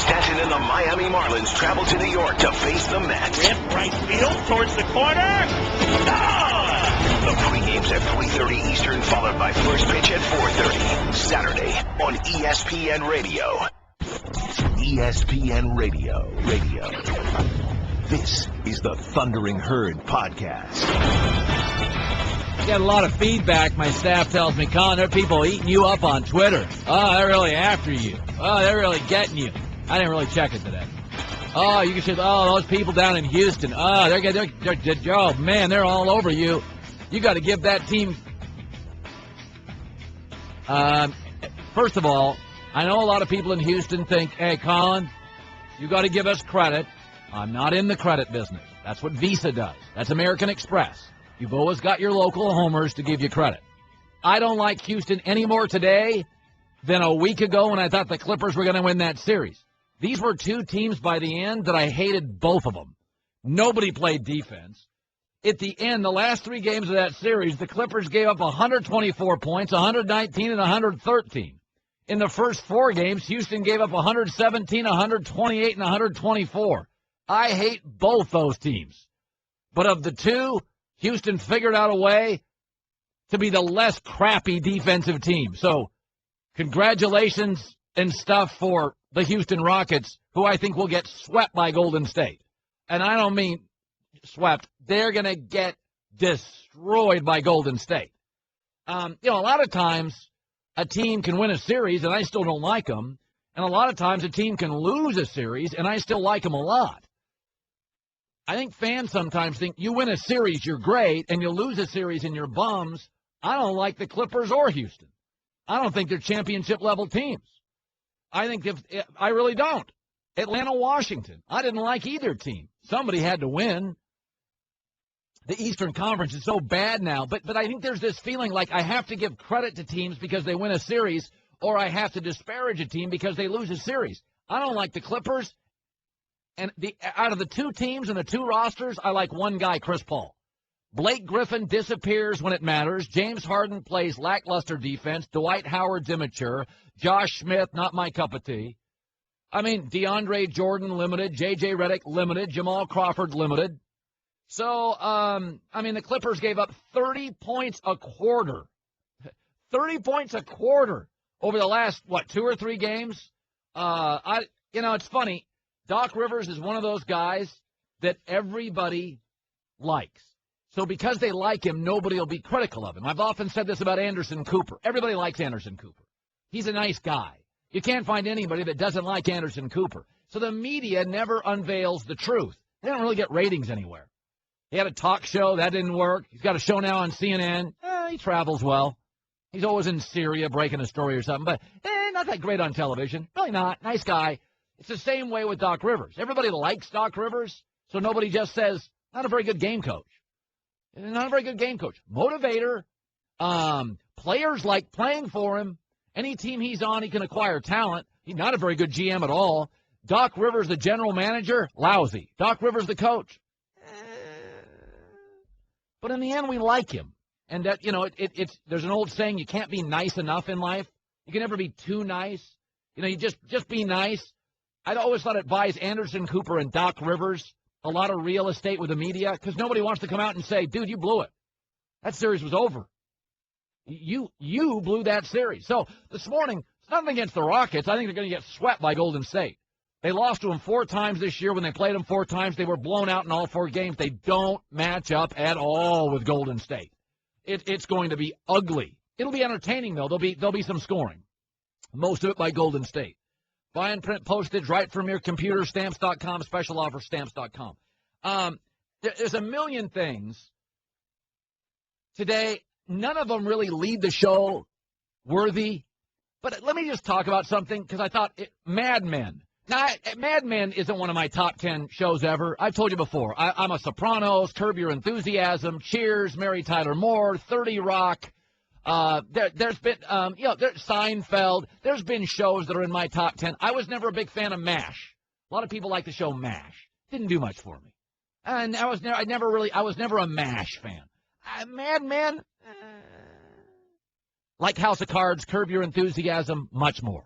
Stanton and the Miami Marlins travel to New York to face the Mets. Rip right field towards the corner. The pregame's at 3:30 Eastern, followed by first pitch at 4:30. Saturday on ESPN Radio. ESPN Radio. This is the Thundering Herd Podcast. Get a lot of feedback. My staff tells me, Colin, there are people eating you up on Twitter. Oh, they're really after you. Oh, they're really getting you. I didn't really check it today. Oh, you can say, oh, those people down in Houston. Oh, oh man, they're all over you. You got to give that team. First of all, I know a lot of people in Houston think, hey, Colin, you got to give us credit. I'm not in the credit business. That's what Visa does. That's American Express. You've always got your local homers to give you credit. I don't like Houston any more today than a week ago when I thought the Clippers were going to win that series. These were two teams by the end that I hated both of them. Nobody played defense. At the end, the last three games of that series, the Clippers gave up 124 points, 119 and 113. In the first four games, Houston gave up 117, 128, and 124. I hate both those teams. But of the two, Houston figured out a way to be the less crappy defensive team. So congratulations and stuff for the Houston Rockets, who I think will get swept by Golden State. And I don't mean swept. They're going to get destroyed by Golden State. A lot of times a team can win a series, and I still don't like them. And a lot of times a team can lose a series, and I still like them a lot. I think fans sometimes think you win a series, you're great, and you lose a series and you're bums. I don't like the Clippers or Houston. I don't think they're championship-level teams. I really don't. Atlanta, Washington. I didn't like either team. Somebody had to win. The Eastern Conference is so bad now, but I think there's this feeling like I have to give credit to teams because they win a series, or I have to disparage a team because they lose a series. I don't like the Clippers. And out of the two teams and the two rosters, I like one guy, Chris Paul. Blake Griffin disappears when it matters. James Harden plays lackluster defense. Dwight Howard's immature. Josh Smith, not my cup of tea. DeAndre Jordan, limited. J.J. Redick, limited. Jamal Crawford, limited. So, the Clippers gave up 30 points a quarter. 30 points a quarter over the last, 2 or 3 games? It's funny. Doc Rivers is one of those guys that everybody likes. So because they like him, nobody will be critical of him. I've often said this about Anderson Cooper. Everybody likes Anderson Cooper. He's a nice guy. You can't find anybody that doesn't like Anderson Cooper. So the media never unveils the truth. They don't really get ratings anywhere. He had a talk show. That didn't work. He's got a show now on CNN. He travels well. He's always in Syria breaking a story or something. But not that great on television. Really not. Nice guy. It's the same way with Doc Rivers. Everybody likes Doc Rivers, so nobody just says, not a very good game coach. Not a very good game coach. Motivator. Players like playing for him. Any team he's on, he can acquire talent. He's not a very good GM at all. Doc Rivers, the general manager, lousy. Doc Rivers, the coach. But in the end, we like him. And that, there's an old saying, you can't be nice enough in life. You can never be too nice. You just be nice. I always thought it buys Anderson Cooper and Doc Rivers a lot of real estate with the media because nobody wants to come out and say, dude, you blew it. That series was over. You blew that series. So this morning, it's nothing against the Rockets. I think they're going to get swept by Golden State. They lost to them 4 times this year. When they played them 4 times, they were blown out in all 4 games. They don't match up at all with Golden State. It's going to be ugly. It'll be entertaining, though. There'll be some scoring. Most of it by Golden State. Buy and print postage right from your computer, Stamps.com, special offer, Stamps.com. There's a million things today. None of them really lead the show worthy. But let me just talk about something because I thought Mad Men. Now, Mad Men isn't one of my top 10 shows ever. I've told you before. I'm a Sopranos, Curb Your Enthusiasm, Cheers, Mary Tyler Moore, 30 Rock. There's been, Seinfeld. There's been shows that are in my top 10. I was never a big fan of MASH. A lot of people like the show MASH. Didn't do much for me. And I was never a MASH fan. Mad Men, like House of Cards, Curb Your Enthusiasm, much more.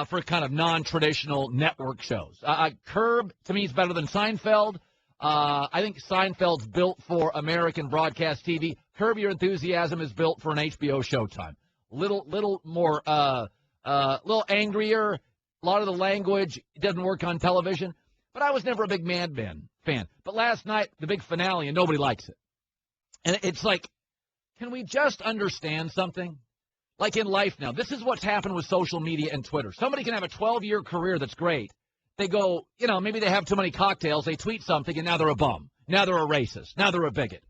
for kind of non-traditional network shows. Curb, to me, is better than Seinfeld. I think Seinfeld's built for American broadcast TV. Curb Your Enthusiasm is built for an HBO Showtime. Little more, little angrier. A lot of the language doesn't work on television. But I was never a big Mad Men fan. But last night, the big finale, and nobody likes it. And it's like, can we just understand something? Like in life now, this is what's happened with social media and Twitter. Somebody can have a 12-year career that's great. They go, maybe they have too many cocktails. They tweet something, and now they're a bum. Now they're a racist. Now they're a bigot.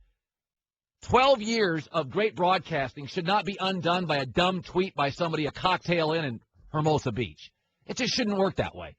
12 years of great broadcasting should not be undone by a dumb tweet by somebody a cocktail in Hermosa Beach. It just shouldn't work that way.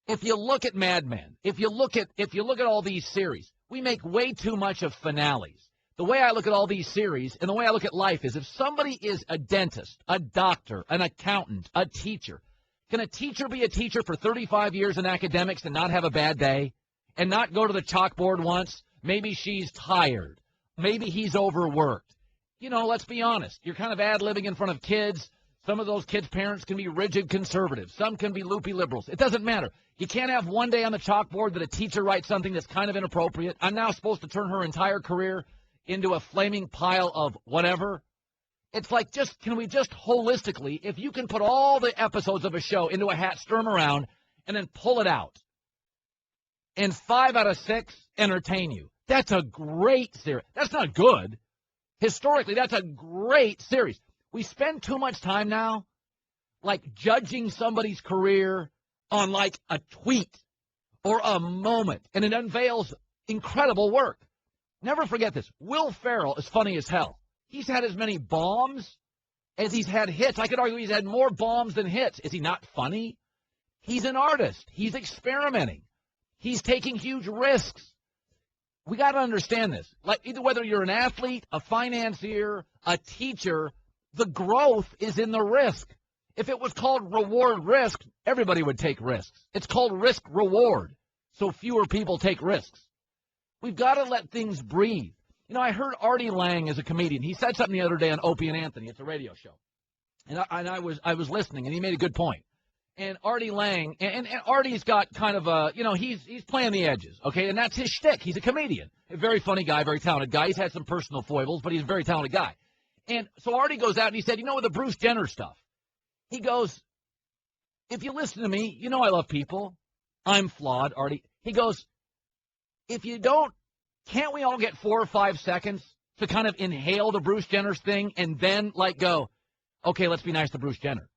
If you look at Mad Men, if you look at all these series, we make way too much of finales. The way I look at all these series and the way I look at life is if somebody is a dentist, a doctor, an accountant, a teacher, can a teacher be a teacher for 35 years in academics and not have a bad day and not go to the chalkboard once? Maybe she's tired. Maybe he's overworked. Let's be honest. You're kind of ad-libbing in front of kids. Some of those kids' parents can be rigid conservatives. Some can be loopy liberals. It doesn't matter. You can't have one day on the chalkboard that a teacher writes something that's kind of inappropriate. I'm now supposed to turn her entire career into a flaming pile of whatever. It's like, can we just holistically, if you can put all the episodes of a show into a hat, stir them around, and then pull it out, and 5 out of 6 entertain you. That's a great series. That's not good. Historically, that's a great series. We spend too much time now, like, judging somebody's career on, like, a tweet or a moment, and it unveils incredible work. Never forget this. Will Ferrell is funny as hell. He's had as many bombs as he's had hits. I could argue he's had more bombs than hits. Is he not funny? He's an artist. He's experimenting. He's taking huge risks. We got to understand this. Like, either whether you're an athlete, a financier, a teacher, the growth is in the risk. If it was called reward risk, everybody would take risks. It's called risk reward, so fewer people take risks. We've got to let things breathe. I heard Artie Lang as a comedian. He said something the other day on Opie and Anthony. It's a radio show. And I was listening, and he made a good point. And Artie Lang, and Artie's got kind of a, he's playing the edges, okay? And that's his shtick. He's a comedian. A very funny guy, very talented guy. He's had some personal foibles, but he's a very talented guy. And so Artie goes out and he said, with the Bruce Jenner stuff, he goes, if you listen to me, I love people. I'm flawed, Artie. He goes, if you don't, can't we all get 4 or 5 seconds to kind of inhale the Bruce Jenner's thing and then, go, okay, let's be nice to Bruce Jenner?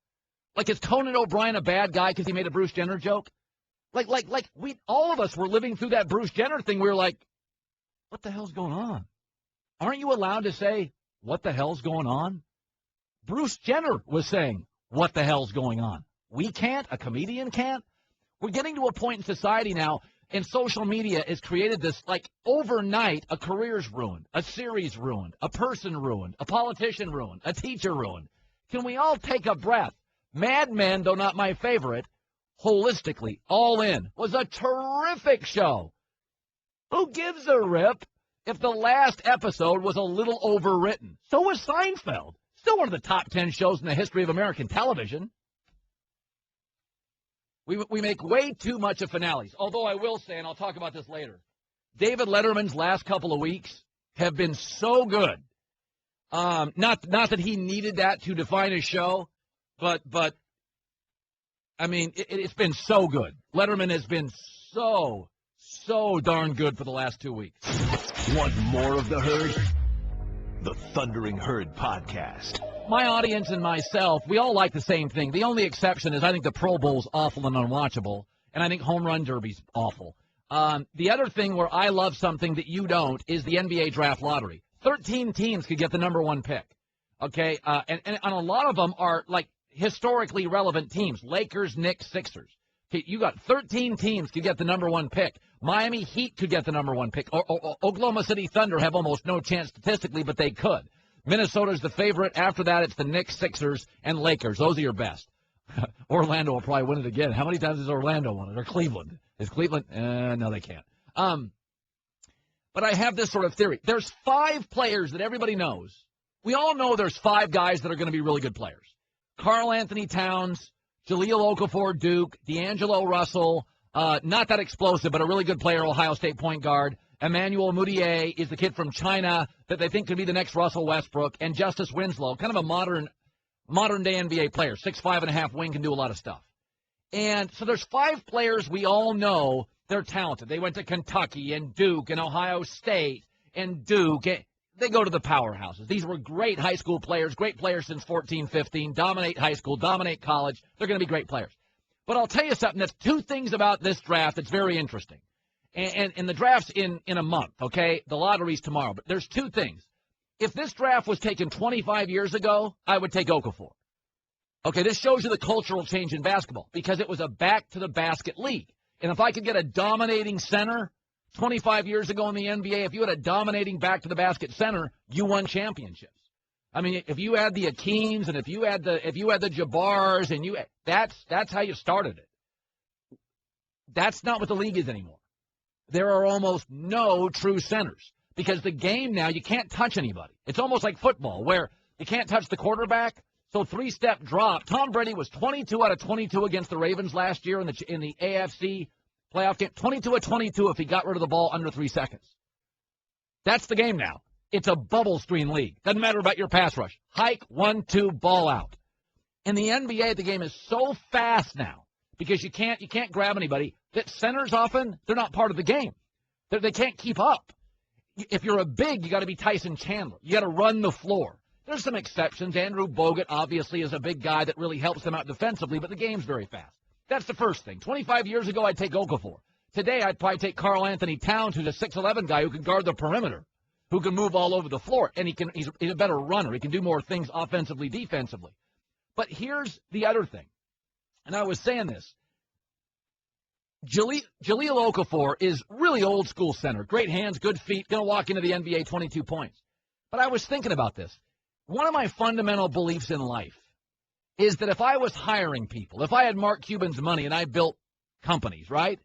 Like, is Conan O'Brien a bad guy because he made a Bruce Jenner joke? We all of us were living through that Bruce Jenner thing. We were like, what the hell's going on? Aren't you allowed to say, what the hell's going on? Bruce Jenner was saying, what the hell's going on? We can't? A comedian can't? We're getting to a point in society now, and social media has created this, overnight, a career's ruined, a series ruined, a person ruined, a politician ruined, a teacher ruined. Can we all take a breath? Mad Men, though not my favorite, holistically, all in, was a terrific show. Who gives a rip if the last episode was a little overwritten? So was Seinfeld. Still one of the top 10 shows in the history of American television. We make way too much of finales. Although I will say, and I'll talk about this later, David Letterman's last couple of weeks have been so good. Not that he needed that to define his show, but I mean, it's been so good. Letterman has been so darn good for the last 2 weeks. Want more of the herd? The Thundering Herd Podcast. My audience and myself, we all like the same thing. The only exception is I think the Pro Bowl's awful and unwatchable, and I think Home Run Derby's awful. The other thing where I love something that you don't is the NBA Draft Lottery. 13 teams could get the number 1 pick, okay? And a lot of them are, historically relevant teams. Lakers, Knicks, Sixers. Okay, you got 13 teams could get the number 1 pick. Miami Heat could get the number 1 pick. Oklahoma City Thunder have almost no chance statistically, but they could. Minnesota's the favorite. After that, it's the Knicks, Sixers, and Lakers. Those are your best. Orlando will probably win it again. How many times has Orlando won it? Or Cleveland? Is Cleveland? No, they can't. But I have this sort of theory. There's 5 players that everybody knows. We all know there's 5 guys that are going to be really good players. Karl Anthony Towns, Jahlil Okafor, Duke. D'Angelo Russell, not that explosive, but a really good player, Ohio State point guard. Emmanuel Mudiay is the kid from China that they think could be the next Russell Westbrook. And Justice Winslow, kind of a modern-day NBA player, 6'5.5" wing, can do a lot of stuff. And so there's 5 players we all know they're talented. They went to Kentucky and Duke and Ohio State and Duke. They go to the powerhouses. These were great high school players, great players since 14, 15, dominate high school, dominate college. They're going to be great players. But I'll tell you something. That's 2 things about this draft that's very interesting. And the draft's in a month, okay? The lottery's tomorrow. But there's 2 things. If this draft was taken 25 years ago, I would take Okafor. Okay, this shows you the cultural change in basketball because it was a back-to-the-basket league. And if I could get a dominating center 25 years ago in the NBA, if you had a dominating back-to-the-basket center, you won championships. I mean, if you had the Akeems and if you had the Jabbars and that's how you started it. That's not what the league is anymore. There are almost no true centers because the game now, you can't touch anybody. It's almost like football where you can't touch the quarterback. So 3-step drop. Tom Brady was 22 out of 22 against the Ravens last year in the AFC playoff game. 22 of 22 if he got rid of the ball under 3 seconds. That's the game now. It's a bubble screen league. Doesn't matter about your pass rush. Hike, 1-2, ball out. In the NBA, the game is so fast now because you can't grab anybody that centers often, they're not part of the game. They can't keep up. If you're a big, you got to be Tyson Chandler. You got to run the floor. There's some exceptions. Andrew Bogut, obviously, is a big guy that really helps them out defensively, but the game's very fast. That's the first thing. 25 years ago, I'd take Okafor. Today, I'd probably take Karl Anthony Towns, who's a 6'11" guy who can guard the perimeter, who can move all over the floor, and he's a better runner. He can do more things offensively, defensively. But here's the other thing, and I was saying this. Jahlil Okafor is really old-school center. Great hands, good feet, going to walk into the NBA 22 points. But I was thinking about this. One of my fundamental beliefs in life is that if I was hiring people, if I had Mark Cuban's money and I built companies, right,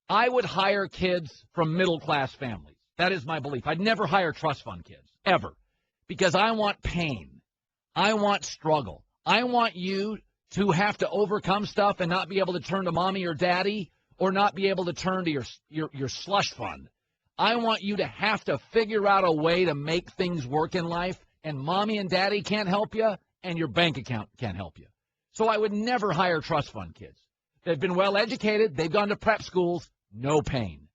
I would hire kids from middle-class families. That is my belief. I'd never hire trust fund kids, ever, because I want pain. I want struggle. I want you to have to overcome stuff and not be able to turn to mommy or daddy or not be able to turn to your slush fund. I want you to have to figure out a way to make things work in life, and mommy and daddy can't help you, and your bank account can't help you. So I would never hire trust fund kids. They've been well educated. They've gone to prep schools. No pain.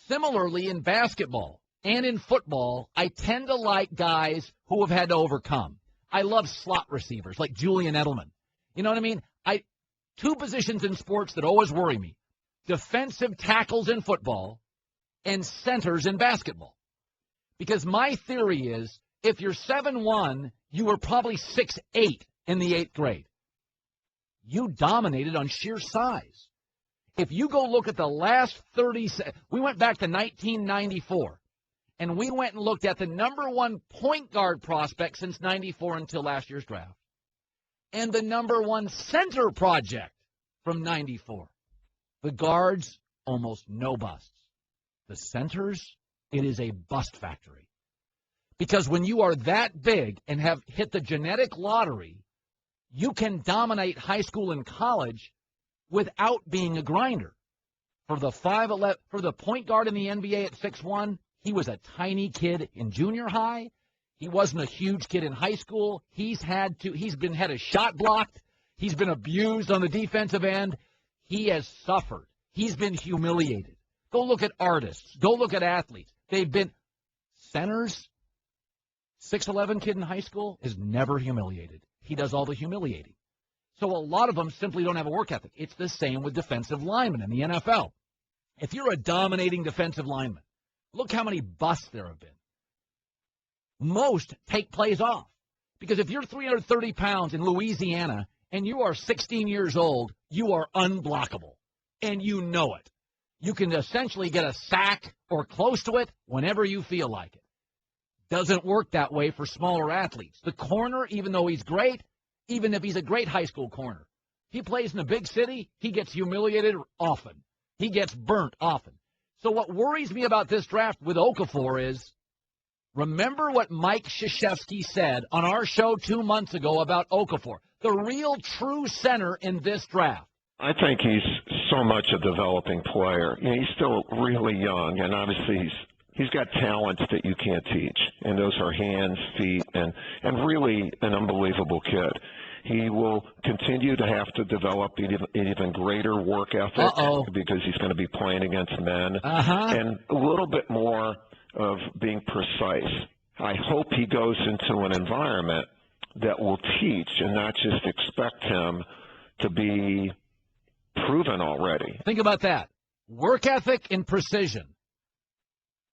Similarly, in basketball and in football, I tend to like guys who have had to overcome. I love slot receivers like Julian Edelman. You know what I mean? 2 positions in sports that always worry me. Defensive tackles in football and centers in basketball. Because my theory is if you're 7'1", you were probably 6'8" in the 8th grade. You dominated on sheer size. If you go look at the last 30, we went back to 1994, and we went and looked at the number 1 point guard prospect since 94 until last year's draft, and the number 1 center project from 94. The guards, almost no busts. The centers, it is a bust factory. Because when you are that big and have hit the genetic lottery, you can dominate high school and college without being a grinder. For the point guard in the NBA at 6'1", he was a tiny kid in junior high. He wasn't a huge kid in high school. He's had his shot blocked. He's been abused on the defensive end. He has suffered. He's been humiliated. Go look at artists. Go look at athletes. They've been centers. 6'11" kid in high school is never humiliated. He does all the humiliating. So a lot of them simply don't have a work ethic. It's the same with defensive linemen in the NFL. If you're a dominating defensive lineman, look how many busts there have been. Most take plays off. Because if you're 330 pounds in Louisiana and you are 16 years old, you are unblockable. And you know it. You can essentially get a sack or close to it whenever you feel like it. Doesn't work that way for smaller athletes. The corner, even though he's great, even if he's a great high school corner, he plays in a big city, he gets humiliated often. He gets burnt often. So what worries me about this draft with Okafor is, remember what Mike Krzyzewski said on our show 2 months ago about Okafor. the real true center in this draft? I think he's so much a developing player. You know, he's still really young, and obviously he's got talents that you can't teach, and those are hands, feet, and really an unbelievable kid. He will continue to have to develop an even greater work ethic because he's going to be playing against men, and a little bit more of being precise. I hope he goes into an environment that will teach and not just expect him to be proven already. Think about that. Work ethic and precision.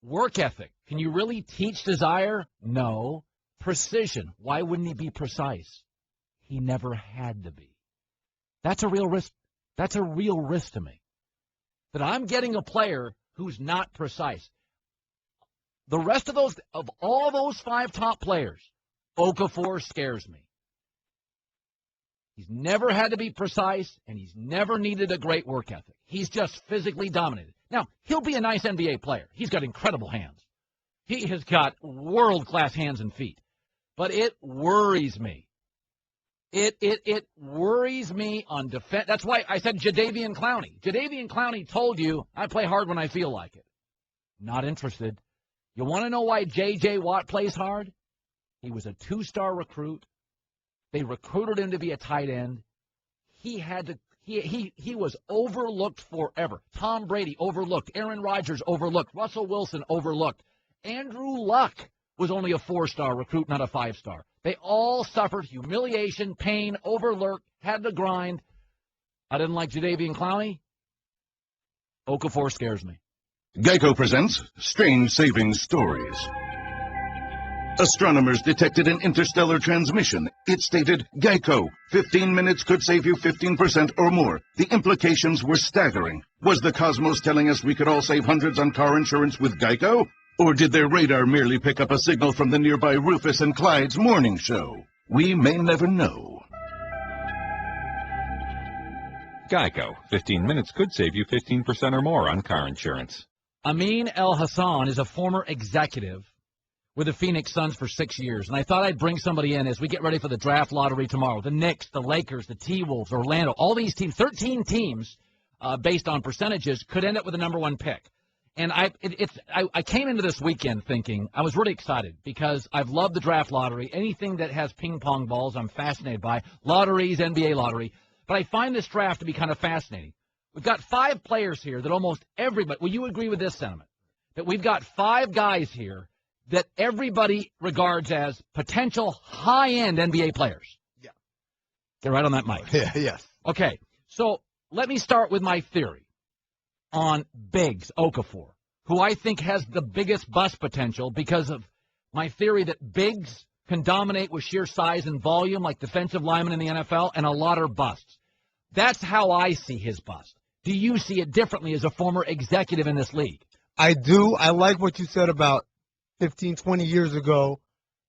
Work ethic. Can you really teach desire? No. Precision. Why wouldn't he be precise? He never had to be. That's a real risk. That's a real risk to me. That I'm getting a player who's not precise. The rest of all those 5 top players, Okafor scares me. He's never had to be precise, and he's never needed a great work ethic. He's just physically dominated. Now, he'll be a nice NBA player. He's got incredible hands. He has got world-class hands and feet. But it worries me. It worries me on defense. That's why I said Jadeveon Clowney. Jadeveon Clowney told you, I play hard when I feel like it. Not interested. You want to know why J.J. Watt plays hard? He was a 2-star recruit. They recruited him to be a tight end. He was overlooked forever. Tom Brady overlooked. Aaron Rodgers overlooked. Russell Wilson overlooked. Andrew Luck was only a 4-star recruit, not a 5-star. They all suffered humiliation, pain, overlooked, had to grind. I didn't like Jadeveon Clowney. Okafor scares me. Geico presents Strange Savings Stories. Astronomers detected an interstellar transmission. It stated, Geico, 15 minutes could save you 15% or more. The implications were staggering. Was the cosmos telling us we could all save hundreds on car insurance with Geico? Or did their radar merely pick up a signal from the nearby Rufus and Clyde's morning show? We may never know. Geico. 15 minutes could save you 15% or more on car insurance. Amin Elhassan is a former executive with the Phoenix Suns for 6 years. And I thought I'd bring somebody in as we get ready for the draft lottery tomorrow. The Knicks, the Lakers, the T-Wolves, Orlando, all these teams, 13 teams based on percentages, could end up with the number 1 pick. And I came into this weekend thinking, I was really excited because I've loved the draft lottery. Anything that has ping pong balls, I'm fascinated by. Lotteries, NBA lottery. But I find this draft to be kind of fascinating. We've got 5 players here that almost everybody, will you agree with this sentiment? That we've got 5 guys here that everybody regards as potential high-end NBA players. Yeah. Get right on that mic. Yeah, yes. Okay, so let me start with my theory on Biggs, Okafor, who I think has the biggest bust potential because of my theory that Biggs can dominate with sheer size and volume like defensive linemen in the NFL, and a lot are busts. That's how I see his bust. Do you see it differently as a former executive in this league? I do. I like what you said about 15, 20 years ago.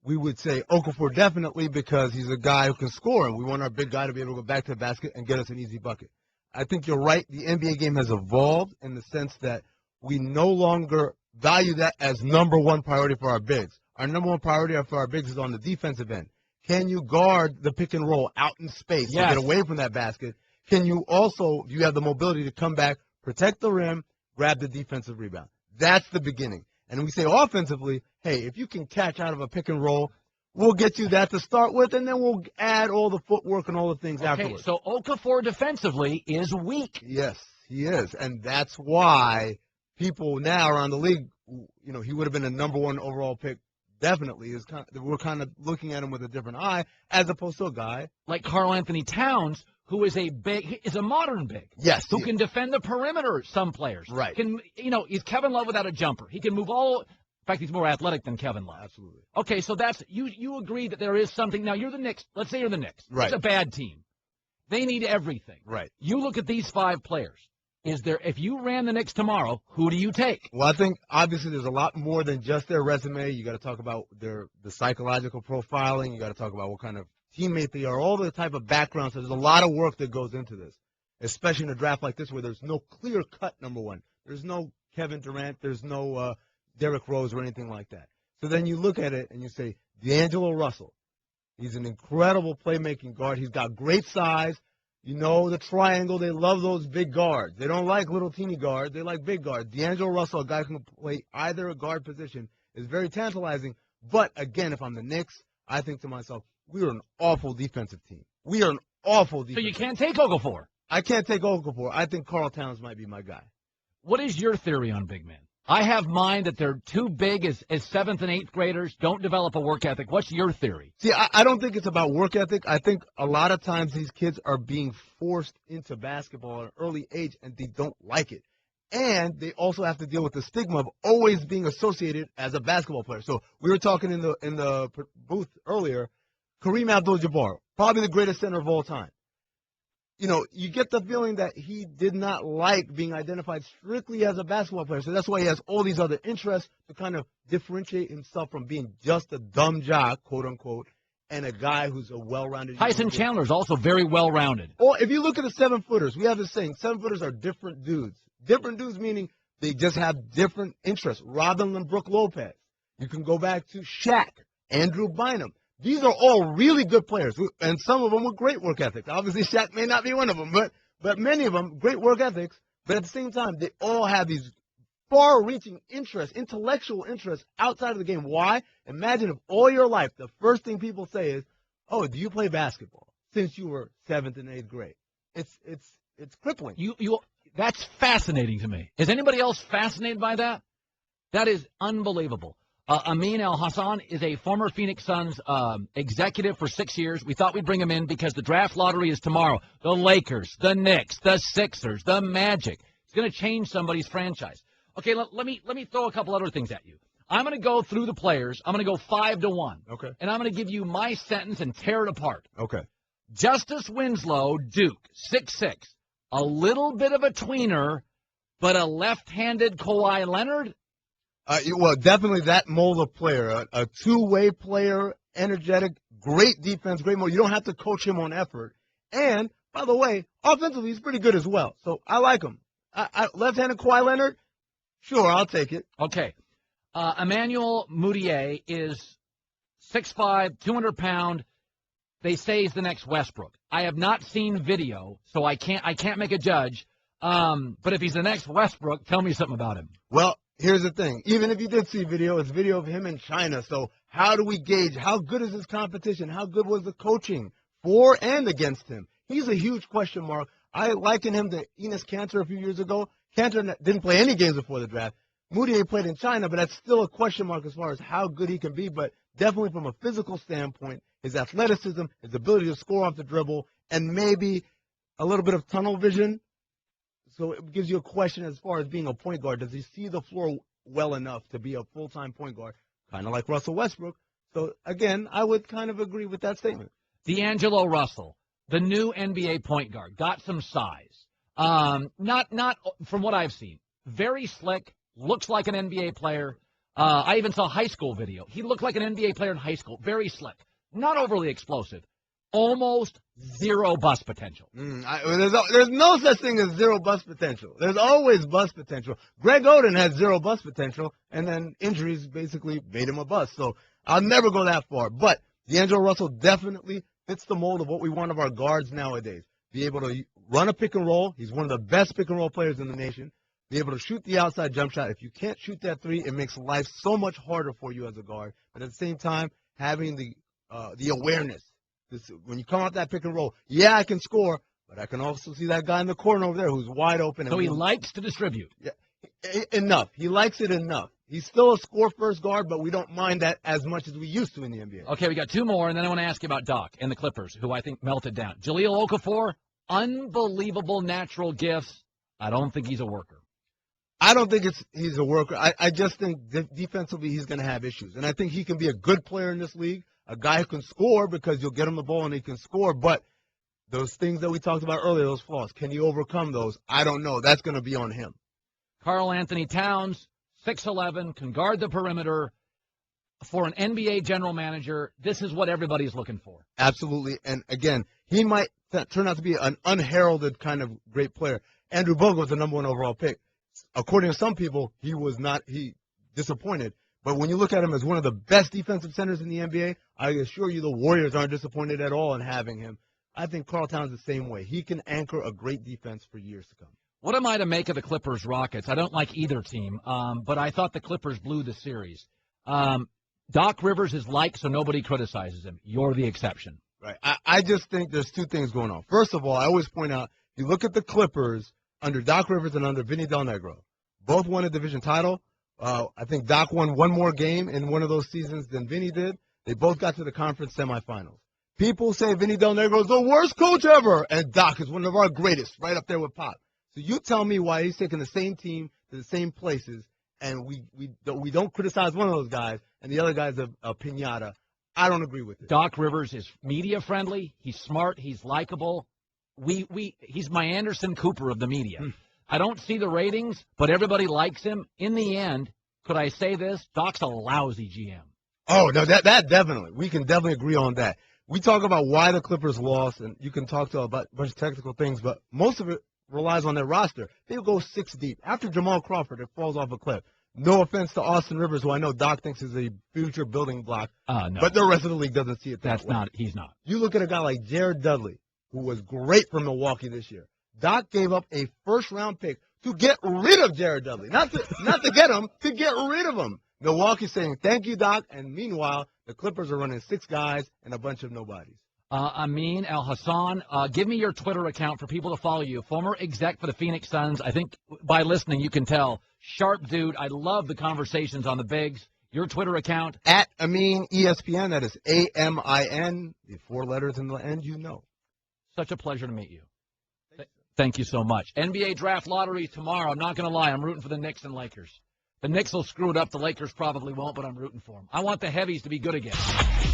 We would say Okafor definitely because he's a guy who can score, and we want our big guy to be able to go back to the basket and get us an easy bucket. I think you're right. The NBA game has evolved in the sense that we no longer value that as number 1 priority for our bigs. Our number 1 priority for our bigs is on the defensive end. Can you guard the pick and roll out in space to get away from that basket? Can you also, do you have the mobility to come back, protect the rim, grab the defensive rebound? That's the beginning. And we say offensively, hey, if you can catch out of a pick and roll, we'll get you that to start with, and then we'll add all the footwork and all the things afterwards. So Okafor defensively is weak. Yes, he is. And that's why people now around the league, you know, he would have been a number 1 overall pick. Definitely, we're kind of looking at him with a different eye, as opposed to a guy like Karl Anthony Towns, who is a modern big. Yes, who can defend the perimeter. Some players, right? He's Kevin Love without a jumper. He can move all. In fact, he's more athletic than Kevin Love. Absolutely. Okay, so that's you agree that there is something. Now you're the Knicks. Let's say you're the Knicks. Right. It's a bad team. They need everything. Right. You look at these 5 players. If you ran the Knicks tomorrow, who do you take? Well, I think obviously there's a lot more than just their resume. You got to talk about the psychological profiling. You got to talk about what kind of teammate they are, all the type of background. So there's a lot of work that goes into this, especially in a draft like this where there's no clear-cut number 1. There's no Kevin Durant. There's no Derrick Rose or anything like that. So then you look at it and you say, D'Angelo Russell, He's an incredible playmaking guard. He's got great size. You know, the triangle, they love those big guards. They don't like little teeny guards. They like big guards. D'Angelo Russell, a guy who can play either a guard position, is very tantalizing. But, again, if I'm the Knicks, I think to myself, we are an awful defensive team. We are an awful defensive team. So you can't take Okafor? I can't take Okafor. I think Karl Towns might be my guy. What is your theory on big men? I have mine that they're too big as 7th and 8th graders, don't develop a work ethic. What's your theory? See, I don't think it's about work ethic. I think a lot of times these kids are being forced into basketball at an early age, and they don't like it. And they also have to deal with the stigma of always being associated as a basketball player. So we were talking in the booth earlier, Kareem Abdul-Jabbar, probably the greatest center of all time. You know, you get the feeling that he did not like being identified strictly as a basketball player. So that's why he has all these other interests to kind of differentiate himself from being just a dumb jock, quote unquote, and a guy who's a well-rounded. Tyson Chandler is also very well-rounded. Or if you look at the 7-footers, we have this saying, 7-footers are different dudes. Different dudes meaning they just have different interests. Robin and Brooke Lopez. You can go back to Shaq, Andrew Bynum. These are all really good players, and some of them with great work ethics. Obviously, Shaq may not be one of them, but many of them, great work ethics. But at the same time, they all have these far-reaching interests, intellectual interests outside of the game. Why? Imagine if all your life, the first thing people say is, oh, do you play basketball since you were 7th and 8th grade? It's crippling. That's fascinating to me. Is anybody else fascinated by that? That is unbelievable. Amin Elhassan is a former Phoenix Suns executive for 6 years. We thought we'd bring him in because the draft lottery is tomorrow. The Lakers, the Knicks, the Sixers, the Magic. It's going to change somebody's franchise. Okay, let me throw a couple other things at you. I'm going to go through the players. I'm going to go 5-1. Okay. And I'm going to give you my sentence and tear it apart. Okay. Justice Winslow, Duke, 6'6". A little bit of a tweener, but a left-handed Kawhi Leonard? Well, definitely that mold of player, a two-way player, energetic, great defense, great mold. You don't have to coach him on effort. And, by the way, offensively, he's pretty good as well. So I like him. Left-handed Kawhi Leonard, sure, I'll take it. Okay. Emmanuel Mudiay is 6'5", 200-pound. They say he's the next Westbrook. I have not seen video, so I can't make a judge. But if he's the next Westbrook, tell me something about him. Well, here's the thing. Even if you did see video, it's video of him in China. So how do we gauge? How good is his competition? How good was the coaching for and against him? He's a huge question mark. I liken him to Enes Kanter a few years ago. Kanter didn't play any games before the draft. Mudiay played in China, but that's still a question mark as far as how good he can be. But definitely from a physical standpoint, his athleticism, his ability to score off the dribble, and maybe a little bit of tunnel vision. So it gives you a question as far as being a point guard. Does he see the floor well enough to be a full-time point guard, kind of like Russell Westbrook? So, again, I would kind of agree with that statement. D'Angelo Russell, the new NBA point guard, got some size. Not from what I've seen. Very slick, looks like an NBA player. I even saw high school video. He looked like an NBA player in high school. Very slick. Not overly explosive. Almost zero bust potential. There's no such thing as zero bust potential. There's always bust potential. Greg Oden has zero bust potential, and then injuries basically made him a bust. So I'll never go that far. But D'Angelo Russell definitely fits the mold of what we want of our guards nowadays. Be able to run a pick and roll. He's one of the best pick and roll players in the nation. Be able to shoot the outside jump shot. If you can't shoot that three, it makes life so much harder for you as a guard. But at the same time, having the awareness. When you come out that pick and roll, yeah, I can score, but I can also see that guy in the corner over there who's wide open. So he likes to distribute. Yeah, enough. He likes it enough. He's still a score-first guard, but we don't mind that as much as we used to in the NBA. Okay, we got two more, and then I want to ask you about Doc and the Clippers, who I think melted down. Jahlil Okafor, unbelievable natural gifts. I don't think he's a worker. I don't think he's a worker. I just think defensively he's going to have issues. And I think he can be a good player in this league, a guy who can score because you'll get him the ball and he can score. But those things that we talked about earlier, those flaws, can he overcome those? I don't know. That's going to be on him. Karl Anthony Towns, 6'11", can guard the perimeter. For an NBA general manager, this is what everybody's looking for. Absolutely. And, again, he might turn out to be an unheralded kind of great player. Andrew Bogut was the number 1 overall pick. According to some people, he disappointed. But when you look at him as one of the best defensive centers in the NBA, I assure you the Warriors aren't disappointed at all in having him. I think Karl Towns the same way. He can anchor a great defense for years to come. What am I to make of the Clippers-Rockets? I don't like either team, but I thought the Clippers blew the series. Doc Rivers is liked, so nobody criticizes him. You're the exception. Right. I just think there's two things going on. First of all, I always point out, if you look at the Clippers under Doc Rivers and under Vinny Del Negro, both won a division title. I think Doc won one more game in one of those seasons than Vinny did. They both got to the conference semifinals. People say Vinny Del Negro is the worst coach ever, and Doc is one of our greatest, right up there with Pop. So you tell me why he's taking the same team to the same places, and we don't criticize one of those guys, and the other guy's a piñata. I don't agree with it. Doc Rivers is media friendly. He's smart. He's likable. He's my Anderson Cooper of the media. I don't see the ratings, but everybody likes him. In the end, could I say this? Doc's a lousy GM. Oh, no, that definitely. We can definitely agree on that. We talk about why the Clippers lost, and you can talk to about a bunch of technical things, but most of it relies on their roster. They go 6 deep. After Jamal Crawford, it falls off a cliff. No offense to Austin Rivers, who I know Doc thinks is a future building block, No. but the rest of the league doesn't see it that way. He's not. You look at a guy like Jared Dudley, who was great for Milwaukee this year. Doc gave up a first-round pick to get rid of Jared Dudley. Not to get him, to get rid of him. Milwaukee's saying, thank you, Doc, and meanwhile, the Clippers are running 6 guys and a bunch of nobodies. Amin Elhassan, give me your Twitter account for people to follow you. Former exec for the Phoenix Suns. I think by listening you can tell. Sharp dude. I love the conversations on the bigs. Your Twitter account? At Amin ESPN. That is AMIN. The 4 letters in the end, you know. Such a pleasure to meet you. Thank you so much. NBA draft lottery tomorrow. I'm not going to lie. I'm rooting for the Knicks and Lakers. The Knicks will screw it up. The Lakers probably won't, but I'm rooting for them. I want the heavies to be good again.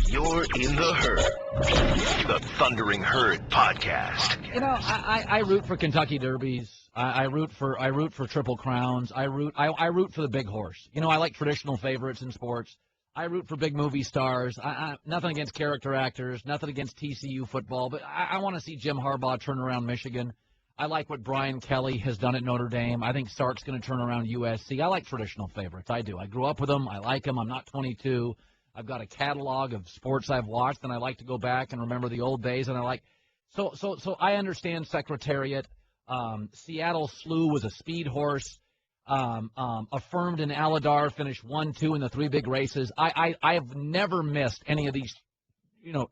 You're in the Herd, the Thundering Herd podcast. You know, I root for Kentucky Derbies. I root for Triple Crowns. I root for the big horse. You know, I like traditional favorites in sports. I root for big movie stars. Nothing against character actors. Nothing against TCU football, but I want to see Jim Harbaugh turn around Michigan. I like what Brian Kelly has done at Notre Dame. I think Sark's going to turn around USC. I like traditional favorites. I do. I grew up with them. I like them. I'm not 22. I've got a catalog of sports I've watched, and I like to go back and remember the old days. And I like so I understand Secretariat. Seattle Slew was a speed horse. Affirmed in Aladar finished 1-2 in the 3 big races. I have never missed any of these,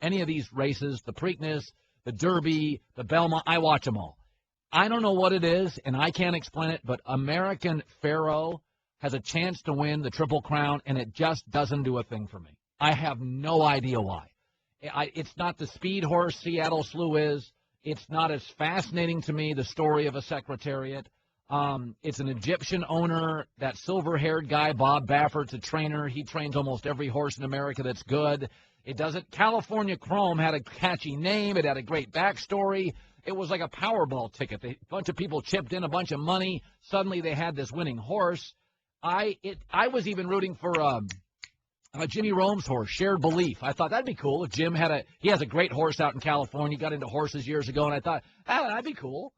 any of these races. The Preakness, the Derby, the Belmont. I watch them all. I don't know what it is, and I can't explain it, but American Pharoah has a chance to win the Triple Crown, and it just doesn't do a thing for me. I have no idea why. It's not the speed horse Seattle Slew is. It's not as fascinating to me, the story of a Secretariat. It's an Egyptian owner. That silver-haired guy, Bob Baffert's a trainer. He trains almost every horse in America that's good. It doesn't. California Chrome had a catchy name. It had a great backstory. It was like a Powerball ticket. A bunch of people chipped in a bunch of money. Suddenly they had this winning horse. I was even rooting for Jimmy Rome's horse, Shared Belief. I thought that'd be cool if Jim he has a great horse out in California. He got into horses years ago, and I thought, that'd be cool.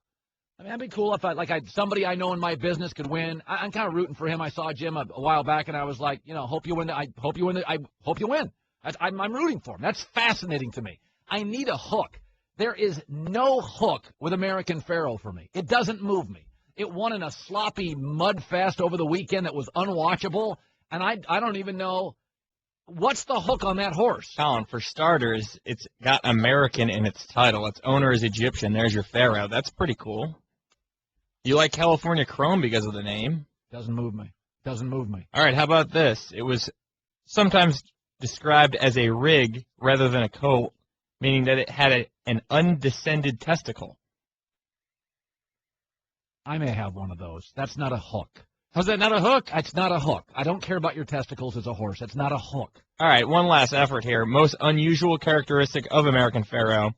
I mean, that'd be cool if somebody I know in my business could win. I'm kind of rooting for him. I saw Jim a while back, and I was like, hope you win. I hope you win. I'm rooting for him. That's fascinating to me. I need a hook. There is no hook with American Pharoah for me. It doesn't move me. It won in a sloppy mud fest over the weekend that was unwatchable, and I don't even know what's the hook on that horse. Colin, for starters, it's got American in its title. Its owner is Egyptian. There's your Pharoah. That's pretty cool. You like California Chrome because of the name? Doesn't move me. All right, how about this? It was sometimes described as a rig rather than a coat, meaning that it had an undescended testicle. I may have one of those. That's not a hook. How's that not a hook? It's not a hook. I don't care about your testicles as a horse. It's not a hook. All right, one last effort here. Most unusual characteristic of American Pharoah,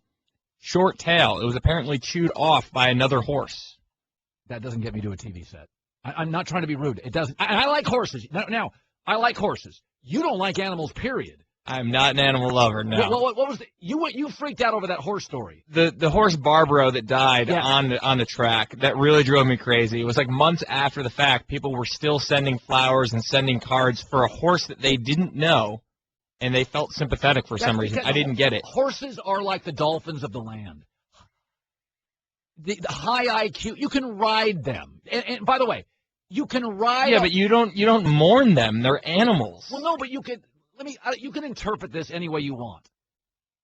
short tail. It was apparently chewed off by another horse. That doesn't get me to a TV set. I'm not trying to be rude. It doesn't. I like horses. Now, I like horses. You don't like animals, period. I'm not an animal lover, no. What was you freaked out over that horse story? The horse Barbaro that died on the track, that really drove me crazy. It was like months after the fact, people were still sending flowers and sending cards for a horse that they didn't know, and they felt sympathetic for some reason. I didn't get it. Horses are like the dolphins of the land. The high IQ, you can ride them. And by the way, you can ride. Yeah, but you don't mourn them. They're animals. Well, no, but you can. You can interpret this any way you want.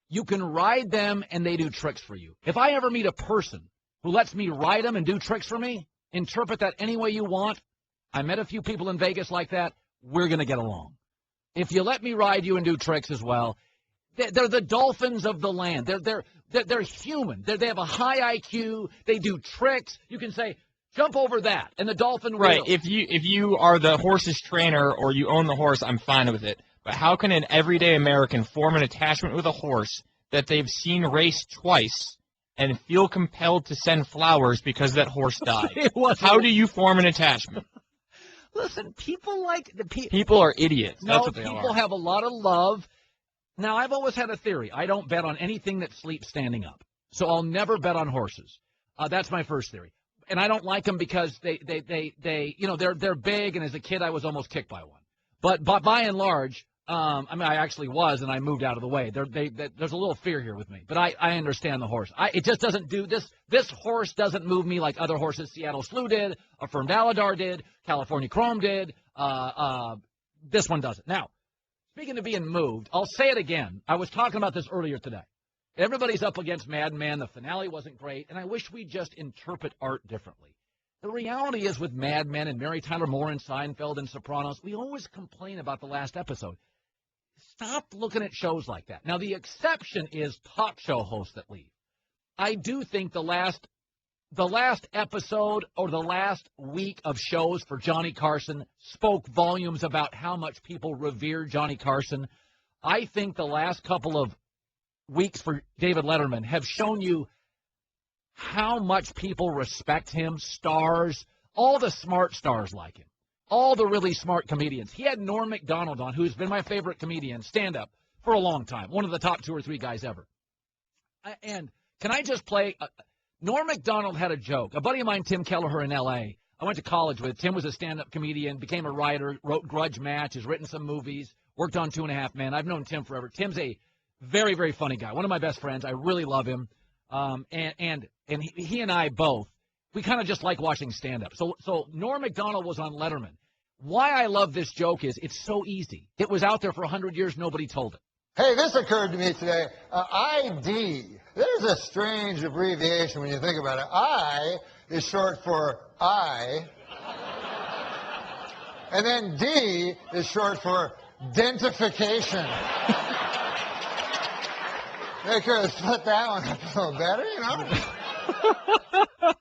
You can ride them, and they do tricks for you. If I ever meet a person who lets me ride them and do tricks for me, interpret that any way you want. I met a few people in Vegas like that. We're going to get along. If you let me ride you and do tricks as well, they're the dolphins of the land. They're human. They have a high IQ. They do tricks. You can say, jump over that, and the dolphin will. Right. If you are the horse's trainer or you own the horse, I'm fine with it. But how can an everyday American form an attachment with a horse that they've seen race twice and feel compelled to send flowers because that horse died? How do you form an attachment? Listen, people people are idiots. That's what they are. People have a lot of love. Now, I've always had a theory. I don't bet on anything that sleeps standing up. So I'll never bet on horses. That's my first theory. And I don't like them because they're big, and as a kid I was almost kicked by one. But by and large, I actually was, and I moved out of the way. There's a little fear here with me, but I understand the horse. It just doesn't do this. This horse doesn't move me like other horses. Seattle Slew did, Affirmed Aladar did, California Chrome did. This one doesn't. Now, speaking of being moved, I'll say it again. I was talking about this earlier today. Everybody's up against Mad Men. The finale wasn't great, and I wish we'd just interpret art differently. The reality is with Mad Men and Mary Tyler Moore and Seinfeld and Sopranos, we always complain about the last episode. Stop looking at shows like that. Now, the exception is talk show hosts that leave. I do think the last episode or the last week of shows for Johnny Carson spoke volumes about how much people revere Johnny Carson. I think the last couple of weeks for David Letterman have shown you how much people respect him, stars, all the smart stars like him. All the really smart comedians. He had Norm Macdonald on, who's been my favorite comedian, stand-up, for a long time. One of the top 2 or 3 guys ever. And can I just play? Norm Macdonald had a joke. A buddy of mine, Tim Kelleher in L.A., I went to college with. Tim was a stand-up comedian, became a writer, wrote Grudge Match, has written some movies, worked on 2.5 Men. I've known Tim forever. Tim's a very, very funny guy. One of my best friends. I really love him. And he and I both, we kind of just like watching stand-up. So Norm Macdonald was on Letterman. Why I love this joke is it's so easy. It was out there for 100 years. Nobody told it. Hey, this occurred to me today. ID. There's a strange abbreviation when you think about it. I is short for I. And then D is short for dentification. They could have split that one up a little better, you know?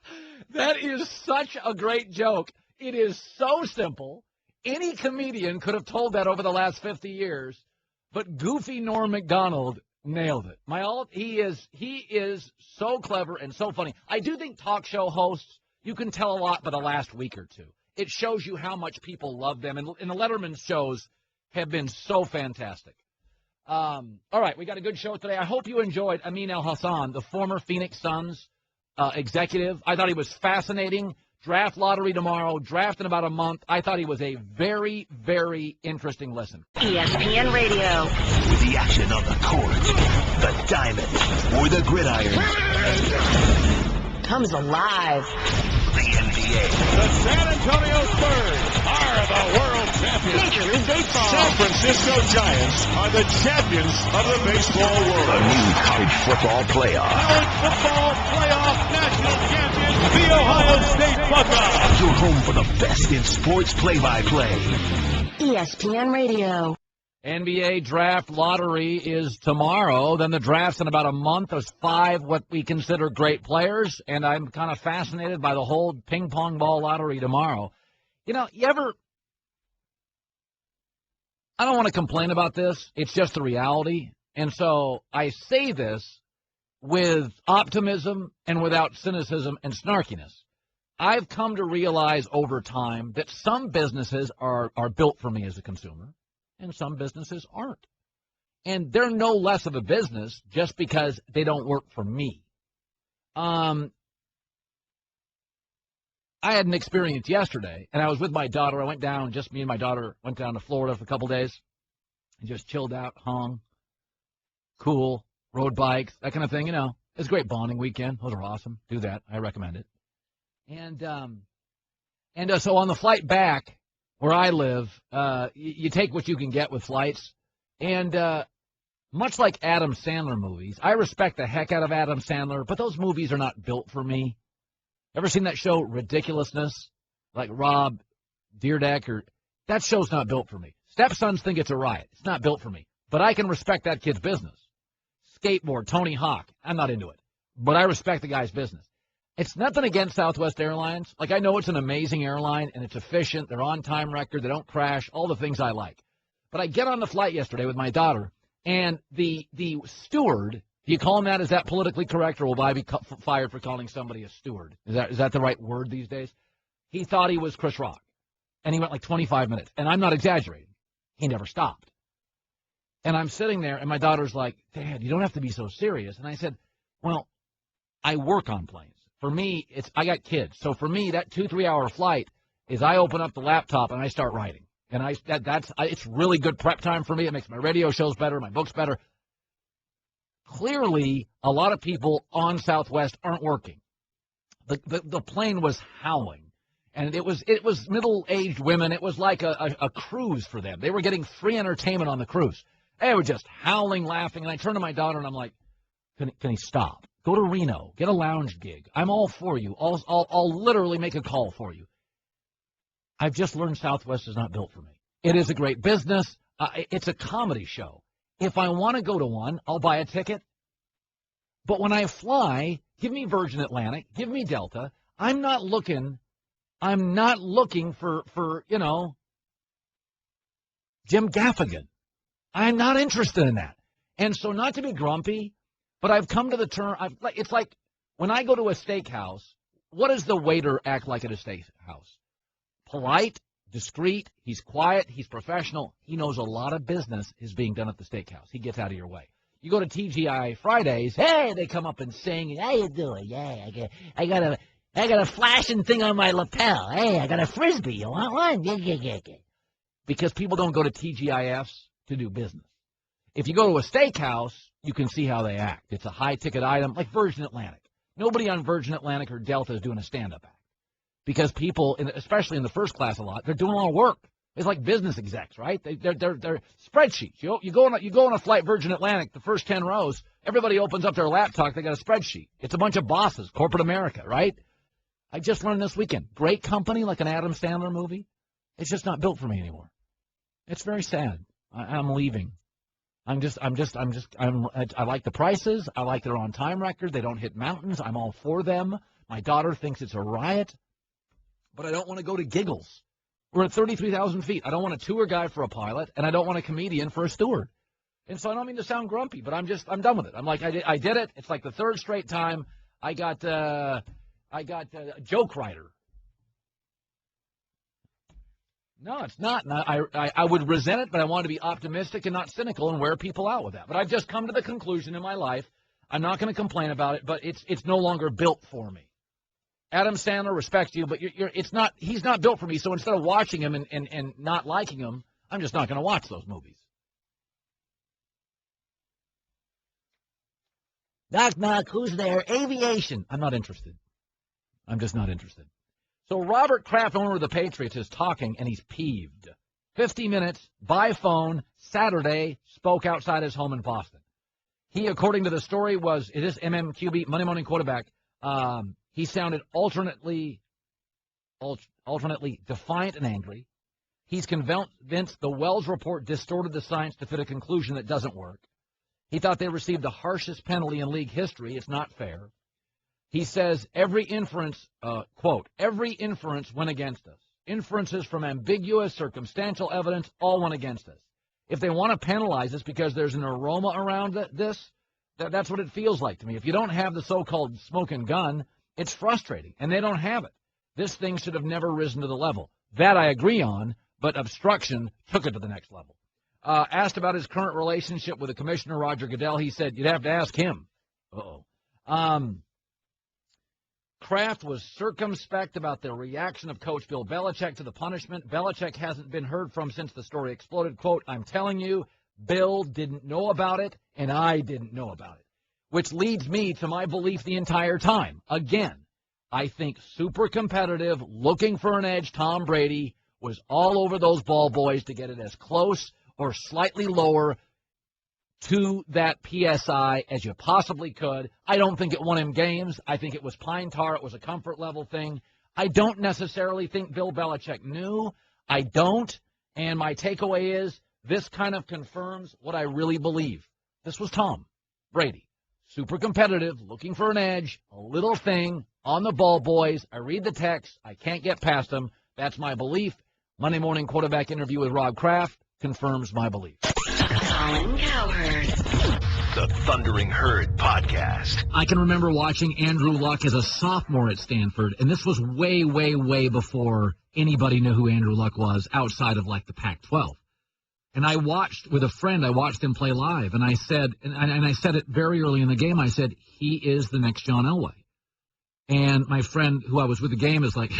That is such a great joke. It is so simple. Any comedian could have told that over the last 50 years, but goofy Norm Macdonald nailed it. He is so clever and so funny. I do think talk show hosts, you can tell a lot by the last week or two. It shows you how much people love them, and the Letterman shows have been so fantastic. All right, we got a good show today. I hope you enjoyed Amin Elhassan, the former Phoenix Suns executive. I thought he was fascinating. Draft lottery tomorrow, draft in about a month. I thought he was a very, very interesting listen. ESPN Radio. With the action on the court, the diamond, or the gridiron. Comes alive. The NBA. The San Antonio Spurs are the world champions. Major League Baseball. San Francisco Giants are the champions of the baseball world. A new college football playoff. College football playoff national champions, the Ohio State Buckeyes. Your home for the best in sports play-by-play. ESPN Radio. NBA draft lottery is tomorrow. Then the draft's in about a month. There's 5 what we consider great players, and I'm kind of fascinated by the whole ping pong ball lottery tomorrow. You know, I don't want to complain about this. It's just the reality. And so I say this with optimism and without cynicism and snarkiness. I've come to realize over time that some businesses are built for me as a consumer, and some businesses aren't. And they're no less of a business just because they don't work for me. I had an experience yesterday, and I was with my daughter. I went down, just me and my daughter went down to Florida for a couple days and just chilled out, hung, cool, rode bikes, that kind of thing, you know. It's a great bonding weekend. Those are awesome. Do that. I recommend it. And so on the flight back where I live, you take what you can get with flights. And much like Adam Sandler movies, I respect the heck out of Adam Sandler, but those movies are not built for me. Ever seen that show, Ridiculousness? Like Rob Dyrdek? Or that show's not built for me. Stepsons think it's a riot. It's not built for me. But I can respect that kid's business. Skateboard, Tony Hawk. I'm not into it. But I respect the guy's business. It's nothing against Southwest Airlines. Like, I know it's an amazing airline, and it's efficient. They're on time record. They don't crash. All the things I like. But I get on the flight yesterday with my daughter, and the steward, do you call him that? Is that politically correct, or will I be fired for calling somebody a steward? Is that the right word these days? He thought he was Chris Rock, and he went like 25 minutes. And I'm not exaggerating. He never stopped. And I'm sitting there, and my daughter's like, Dad, you don't have to be so serious. And I said, well, I work on planes. For me, I got kids. So for me, that 2-3 hour flight is I open up the laptop and I start writing. And it's really good prep time for me. It makes my radio shows better, my books better. Clearly, a lot of people on Southwest aren't working. The plane was howling. And it was middle-aged women. It was like a cruise for them. They were getting free entertainment on the cruise. They were just howling, laughing. And I turned to my daughter, and I'm like, can he stop? Go to Reno. Get a lounge gig. I'm all for you. I'll literally make a call for you. I've just learned Southwest is not built for me. It is a great business. It's a comedy show. If I want to go to one, I'll buy a ticket. But when I fly, give me Virgin Atlantic. Give me Delta. I'm not looking for Jim Gaffigan. I'm not interested in that. And so, not to be grumpy, but I've come to the term, it's like when I go to a steakhouse, what does the waiter act like at a steakhouse? Polite, discreet, he's quiet, he's professional. He knows a lot of business is being done at the steakhouse. He gets out of your way. You go to TGI Fridays, hey, they come up and sing, how you doing? Yeah, I got a flashing thing on my lapel. Hey, I got a Frisbee. You want one? Yeah. Because people don't go to TGIFs to do business. If you go to a steakhouse, you can see how they act. It's a high-ticket item, like Virgin Atlantic. Nobody on Virgin Atlantic or Delta is doing a stand-up act. Because people, especially in the first class a lot, they're doing a lot of work. It's like business execs, right? They're spreadsheets. You go on a flight Virgin Atlantic, the first 10 rows, everybody opens up their laptop, they got a spreadsheet. It's a bunch of bosses, corporate America, right? I just learned this weekend. Great company, like an Adam Sandler movie. It's just not built for me anymore. It's very sad. I'm leaving. I like the prices. I like their on-time record. They don't hit mountains. I'm all for them. My daughter thinks it's a riot. But I don't want to go to Giggles. We're at 33,000 feet. I don't want a tour guide for a pilot, and I don't want a comedian for a steward. And so I don't mean to sound grumpy, but I'm done with it. I'm like, I did it. It's like the third straight time I got a joke writer. No, it's not. And I would resent it, but I want to be optimistic and not cynical and wear people out with that. But I've just come to the conclusion in my life, I'm not going to complain about it, but it's no longer built for me. Adam Sandler respects you, but he's not built for me. So instead of watching him and not liking him, I'm just not going to watch those movies. Knock, knock, who's there? Aviation. I'm not interested. I'm just not interested. So Robert Kraft, owner of the Patriots, is talking, and he's peeved. 50 minutes, by phone, Saturday, spoke outside his home in Boston. He, according to the story, it is MMQB, Monday Morning Quarterback. He sounded alternately defiant and angry. He's convinced the Wells report distorted the science to fit a conclusion that doesn't work. He thought they received the harshest penalty in league history. It's not fair. He says every inference, quote, every inference went against us. Inferences from ambiguous, circumstantial evidence all went against us. If they want to penalize us because there's an aroma around this, that's what it feels like to me. If you don't have the so-called smoking gun, it's frustrating, and they don't have it. This thing should have never risen to the level. That I agree on, but obstruction took it to the next level. Asked about his current relationship with the commissioner, Roger Goodell, he said, you'd have to ask him. Uh-oh. Kraft was circumspect about the reaction of Coach Bill Belichick to the punishment. Belichick hasn't been heard from since the story exploded. Quote, I'm telling you, Bill didn't know about it, and I didn't know about it. Which leads me to my belief the entire time. Again, I think super competitive, looking for an edge, Tom Brady was all over those ball boys to get it as close or slightly lower to that PSI as you possibly could. I don't think it won him games. I think it was pine tar. It was a comfort level thing. I don't necessarily think Bill Belichick knew. I don't. And my takeaway is this kind of confirms what I really believe. This was Tom Brady. Super competitive, looking for an edge, a little thing on the ball boys. I read the text. I can't get past them. That's my belief. Monday morning quarterback interview with Rob Kraft confirms my belief. Colin Cowherd. The Thundering Herd Podcast. I can remember watching Andrew Luck as a sophomore at Stanford, and this was way, way, way before anybody knew who Andrew Luck was outside of, like, the Pac-12. And I watched, with a friend, I watched him play live, and I said, and I said it very early in the game, I said, he is the next John Elway. And my friend who I was with the game is like,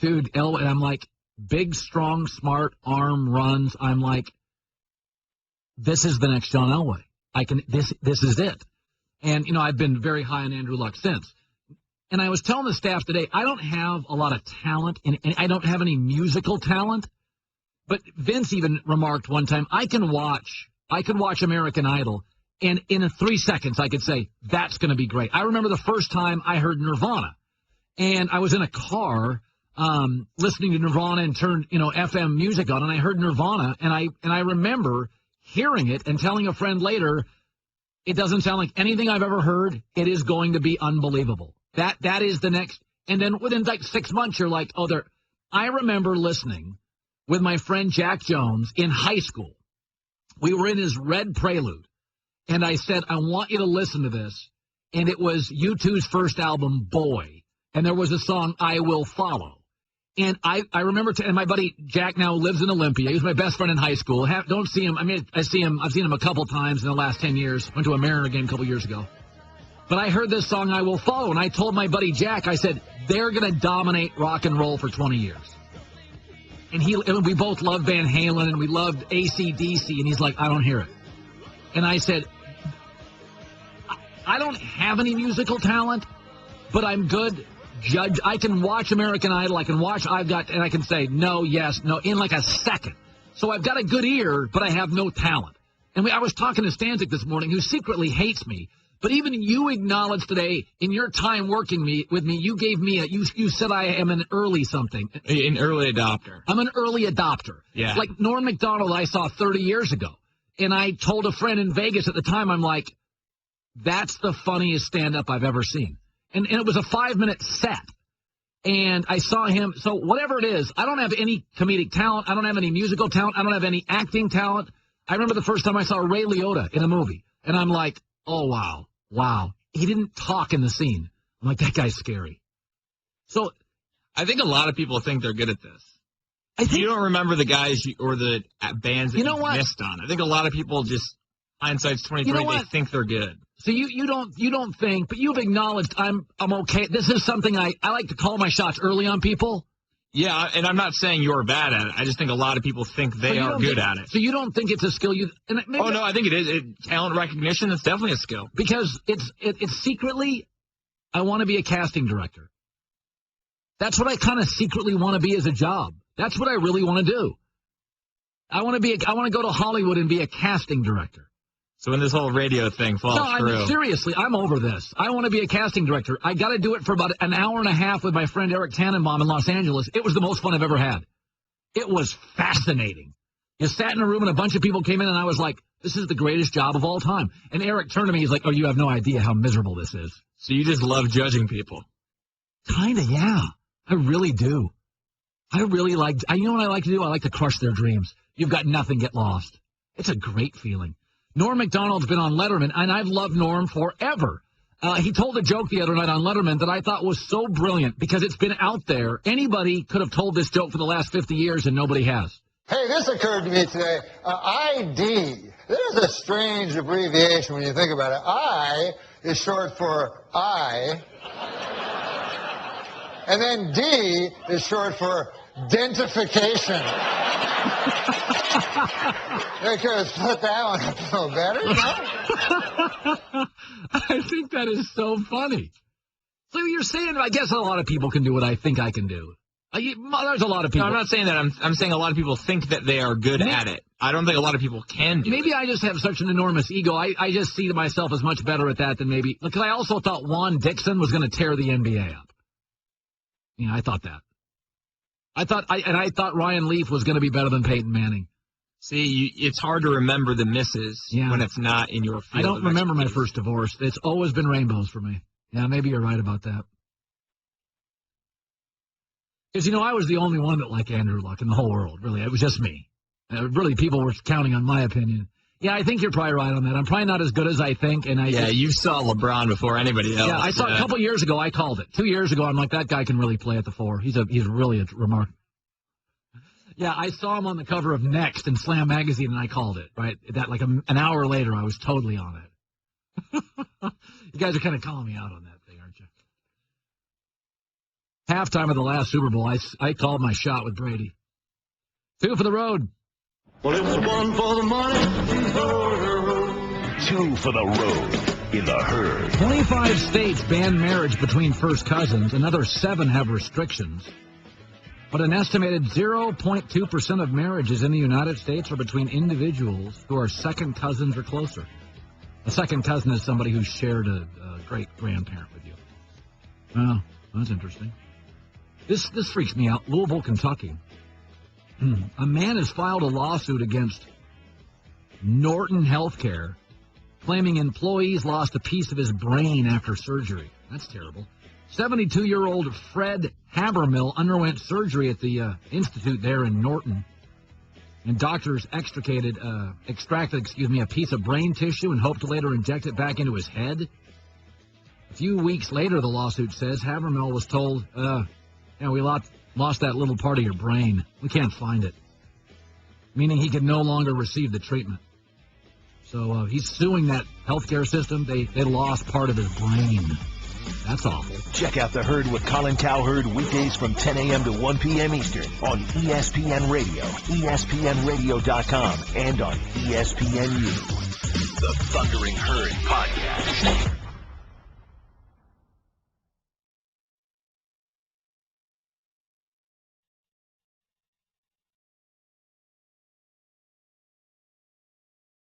dude, Elway, and I'm like, big, strong, smart, arm runs. I'm like, this is the next John Elway. This is it. And, you know, I've been very high on Andrew Luck since. And I was telling the staff today, I don't have a lot of talent, and I don't have any musical talent. But Vince even remarked one time, I can watch American Idol, and in 3 seconds I could say, that's going to be great. I remember the first time I heard Nirvana, and I was in a car listening to Nirvana and turned, FM music on, and I heard Nirvana, and I remember hearing it and telling a friend later, it doesn't sound like anything I've ever heard. It is going to be unbelievable. That is the next. And then within like 6 months, you're like, I remember listening with my friend Jack Jones in high school. We were in his Red Prelude, and I said, I want you to listen to this. And it was U2's first album, Boy, and there was a song, I Will Follow. And I remember, and my buddy Jack now lives in Olympia. He was my best friend in high school. Don't see him. I mean, I've seen him a couple times in the last 10 years. Went to a Mariner game a couple years ago. But I heard this song, I Will Follow, and I told my buddy Jack, I said, they're going to dominate rock and roll for 20 years. And we both loved Van Halen, and we loved AC/DC, and he's like, I don't hear it. And I said, I don't have any musical talent, but I'm good judge. I can watch American Idol, and I can say no, yes, no, in like a second. So I've got a good ear, but I have no talent. And I was talking to Stanzik this morning, who secretly hates me. But even you acknowledged today, in your time working with me, you gave me you said I am an early something. An early adopter. I'm an early adopter. Yeah. Like Norm Macdonald I saw 30 years ago. And I told a friend in Vegas at the time, I'm like, that's the funniest stand-up I've ever seen. And it was a 5-minute set. And I saw him. So whatever it is, I don't have any comedic talent. I don't have any musical talent. I don't have any acting talent. I remember the first time I saw Ray Liotta in a movie. And I'm like, oh, wow. He didn't talk in the scene. I'm like, that guy's scary. So I think a lot of people think they're good at this. You don't remember the guys or the bands that you missed on. I think a lot of people just, hindsight's 20/20, they think they're good. So you don't think, but you've acknowledged I'm okay. This is something I like to call my shots early on people. Yeah, and I'm not saying you're bad at it. I just think a lot of people think they are good at it. So you don't think it's a skill no, I think it is. Talent recognition is definitely a skill. Because it's secretly, I want to be a casting director. That's what I kind of secretly want to be as a job. That's what I really want to do. I want to go to Hollywood and be a casting director. So when this whole radio thing falls through. No, seriously, I'm over this. I want to be a casting director. I got to do it for about an hour and a half with my friend Eric Tannenbaum in Los Angeles. It was the most fun I've ever had. It was fascinating. You sat in a room and a bunch of people came in, and I was like, this is the greatest job of all time. And Eric turned to me, he's like, oh, you have no idea how miserable this is. So you just love judging people? Kind of, yeah. I really do. I really you know what I like to do? I like to crush their dreams. You've got nothing, get lost. It's a great feeling. Norm Macdonald's been on Letterman, and I've loved Norm forever. He told a joke the other night on Letterman that I thought was so brilliant because it's been out there. Anybody could have told this joke for the last 50 years, and nobody has. Hey, this occurred to me today. ID. There's a strange abbreviation when you think about it. I is short for I. And then D is short for dentification. They could have split that one up a little better, no? I think that is so funny. So you're saying, I guess a lot of people can do what I think I can do. There's a lot of people. No, I'm not saying that. I'm saying a lot of people think that they are good at it. I don't think a lot of people can do Maybe I just have such an enormous ego. I just see myself as much better at that than maybe. Because I also thought Juan Dixon was going to tear the NBA up. Yeah, I thought that. I thought Ryan Leaf was going to be better than Peyton Manning. See, it's hard to remember the misses when it's not in your field. I don't remember my first divorce. It's always been rainbows for me. Yeah, maybe you're right about that. Because, I was the only one that liked Andrew Luck in the whole world, really. It was just me. Really, people were counting on my opinion. Yeah, I think you're probably right on that. I'm probably not as good as I think. You saw LeBron before anybody else. Yeah, I saw a couple years ago. I called it. 2 years ago, I'm like, that guy can really play at the 4. He's really a remarkable. Yeah, I saw him on the cover of Next in Slam Magazine, and I called it, right? That like an hour later, I was totally on it. You guys are kind of calling me out on that thing, aren't you? Halftime of the last Super Bowl, I called my shot with Brady. 2 for the road. Well, it was 1 for the money, 2 for the road in the herd. 25 states ban marriage between first cousins. Another 7 have restrictions. But an estimated 0.2% of marriages in the United States are between individuals who are second cousins or closer. A second cousin is somebody who shared a great-grandparent with you. Oh, that's interesting. This freaks me out. Louisville, Kentucky. A man has filed a lawsuit against Norton Healthcare, claiming employees lost a piece of his brain after surgery. That's terrible. 72-year-old Fred Habermill underwent surgery at the institute there in Norton, and doctors extracted a piece of brain tissue and hoped to later inject it back into his head. A few weeks later, the lawsuit says, Habermill was told, we lost that little part of your brain. We can't find it. Meaning he could no longer receive the treatment. So he's suing that healthcare system. They lost part of his brain. That's awful. Check out The Herd with Colin Cowherd weekdays from 10 a.m. to 1 p.m. Eastern on ESPN Radio, ESPNradio.com, and on ESPNU. The Thundering Herd Podcast.